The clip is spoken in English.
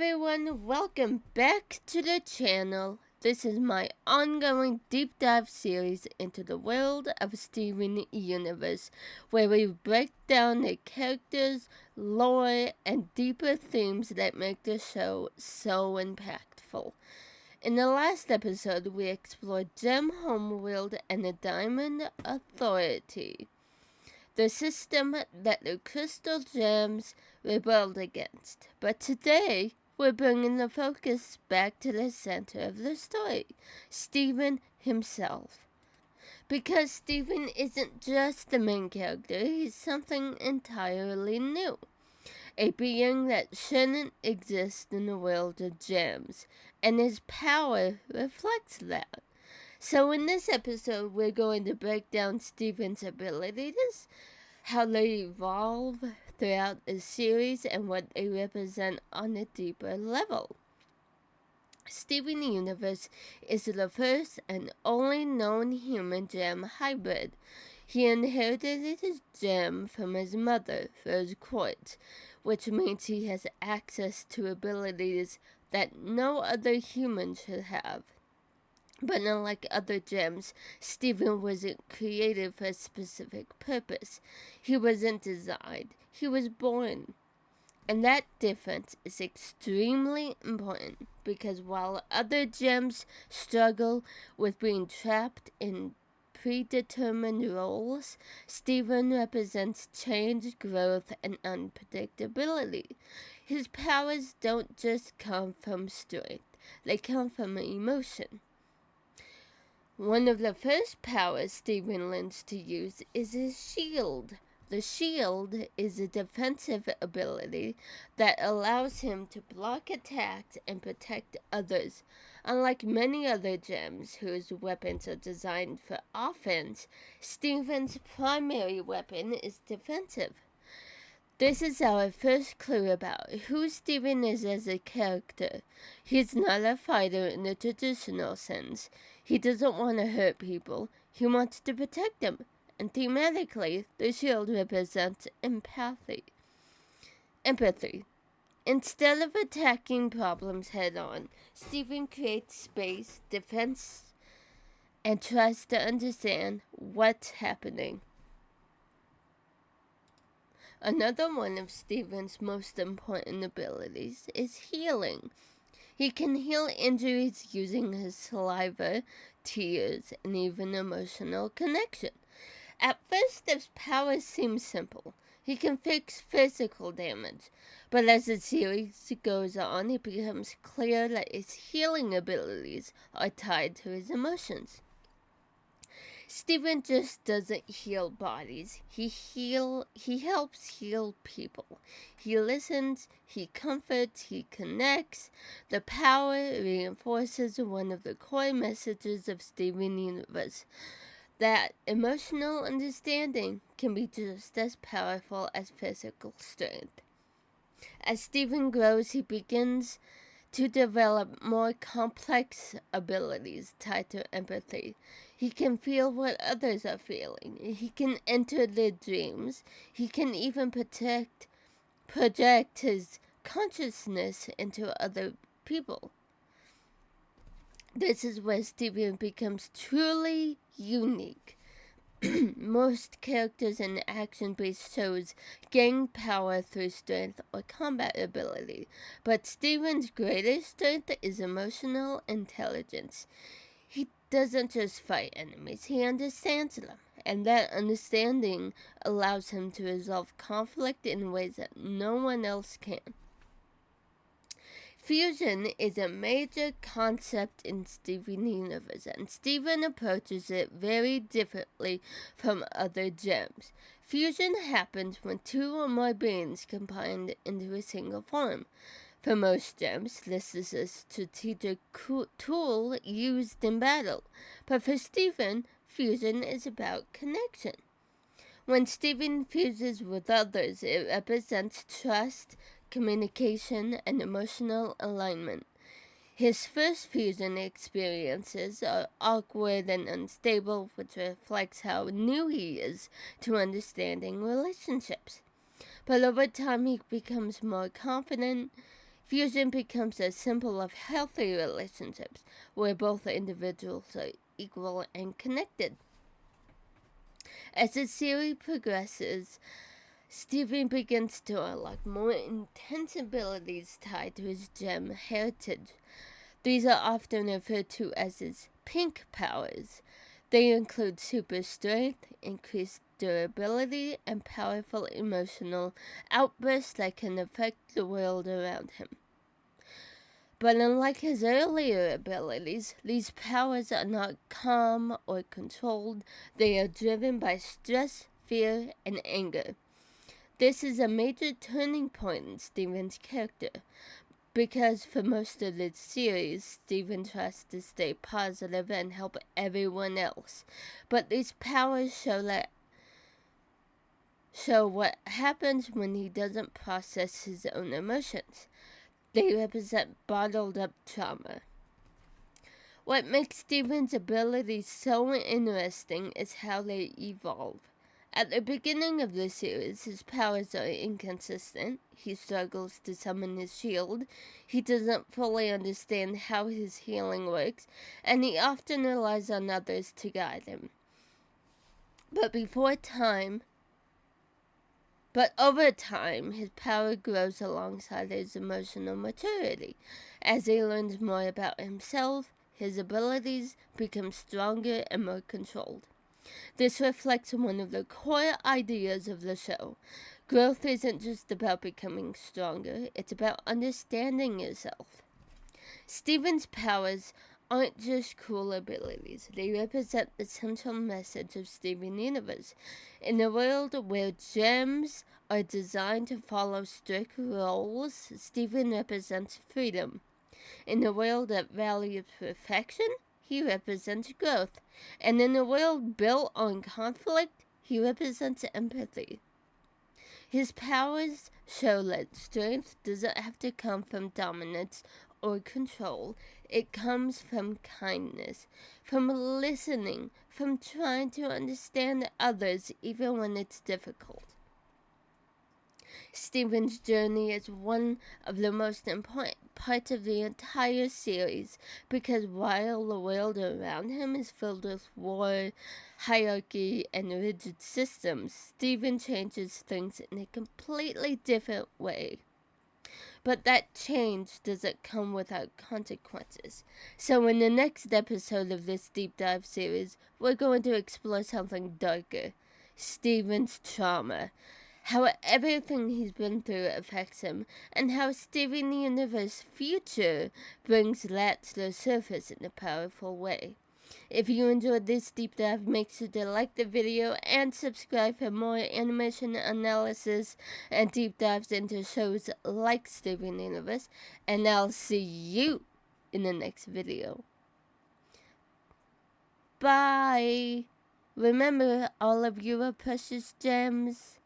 everyone, welcome back to the channel. This is my ongoing deep dive series into the world of Steven Universe, where we break down the characters, lore, and deeper themes that make the show so impactful. In the last episode, we explored Gem Homeworld and the Diamond Authority, the system that the crystal gems rebelled against. But today, we're bringing the focus back to the center of the story, Steven himself. Because Steven isn't just the main character, he's something entirely new. A being that shouldn't exist in the world of gems, and his power reflects that. So in this episode, we're going to break down Steven's abilities, how they evolve throughout the series, and what they represent on a deeper level. Steven Universe is the first and only known human gem hybrid. He inherited his gem from his mother, Rose Quartz, which means he has access to abilities that no other human should have. But unlike other gems, Steven wasn't created for a specific purpose. He wasn't designed, he was born. And that difference is extremely important because while other gems struggle with being trapped in predetermined roles, Steven represents change, growth, and unpredictability. His powers don't just come from strength, they come from emotion. One of the first powers Steven learns to use is his shield. The shield is a defensive ability that allows him to block attacks and protect others. Unlike many other gems whose weapons are designed for offense, Steven's primary weapon is defensive. This is our first clue about who Steven is as a character. He's not a fighter in the traditional sense. He doesn't want to hurt people. He wants to protect them. And thematically, the shield represents empathy. Instead of attacking problems head-on, Steven creates space, defense, and tries to understand what's happening. Another one of Steven's most important abilities is healing. He can heal injuries using his saliva, tears, and even emotional connection. At first, this power seems simple. He can fix physical damage, but as the series goes on, it becomes clear that his healing abilities are tied to his emotions. Steven just doesn't heal bodies. He helps heal people. He listens, he comforts, he connects. The power reinforces one of the core messages of Steven Universe, that emotional understanding can be just as powerful as physical strength. As Steven grows, he begins to develop more complex abilities tied to empathy. He can feel what others are feeling. He can enter their dreams. He can even project his consciousness into other people. This is where Steven becomes truly unique. Most characters in action-based shows gain power through strength or combat ability, but Steven's greatest strength is emotional intelligence. He doesn't just fight enemies, he understands them, and that understanding allows him to resolve conflict in ways that no one else can. Fusion is a major concept in Steven Universe, and Steven approaches it very differently from other gems. Fusion happens when two or more beings combine into a single form. For most gems, this is a strategic tool used in battle, but for Steven, fusion is about connection. When Steven fuses with others, it represents trust, communication, and emotional alignment. His first fusion experiences are awkward and unstable, which reflects how new he is to understanding relationships. But over time, he becomes more confident. Fusion becomes a symbol of healthy relationships where both individuals are equal and connected. As the series progresses, Steven begins to unlock more intense abilities tied to his gem heritage. These are often referred to as his pink powers. They include super strength, increased durability, and powerful emotional outbursts that can affect the world around him. But unlike his earlier abilities, these powers are not calm or controlled. They are driven by stress, fear, and anger. This is a major turning point in Steven's character, because for most of the series, Steven tries to stay positive and help everyone else. But these powers show what happens when he doesn't process his own emotions. They represent bottled up trauma. What makes Steven's abilities so interesting is how they evolve. At the beginning of the series, his powers are inconsistent. He struggles to summon his shield. He doesn't fully understand how his healing works, and he often relies on others to guide him. But over time, his power grows alongside his emotional maturity. As he learns more about himself, his abilities become stronger and more controlled. This reflects one of the core ideas of the show. Growth isn't just about becoming stronger, it's about understanding yourself. Steven's powers aren't just cool abilities, they represent the central message of Steven Universe. In a world where gems are designed to follow strict rules, Steven represents freedom. In a world that values perfection, he represents growth. And in a world built on conflict, he represents empathy. His powers show that strength doesn't have to come from dominance or control. It comes from kindness, from listening, from trying to understand others even when it's difficult. Steven's journey is one of the most important parts of the entire series, because while the world around him is filled with war, hierarchy, and rigid systems, Steven changes things in a completely different way. But that change doesn't come without consequences. So in the next episode of this deep dive series, we're going to explore something darker: Steven's trauma. How everything he's been through affects him, and how Steven Universe's future brings that to the surface in a powerful way. If you enjoyed this deep dive, make sure to like the video and subscribe for more animation analysis and deep dives into shows like Steven Universe, and I'll see you in the next video. Bye! Remember, all of you are precious gems.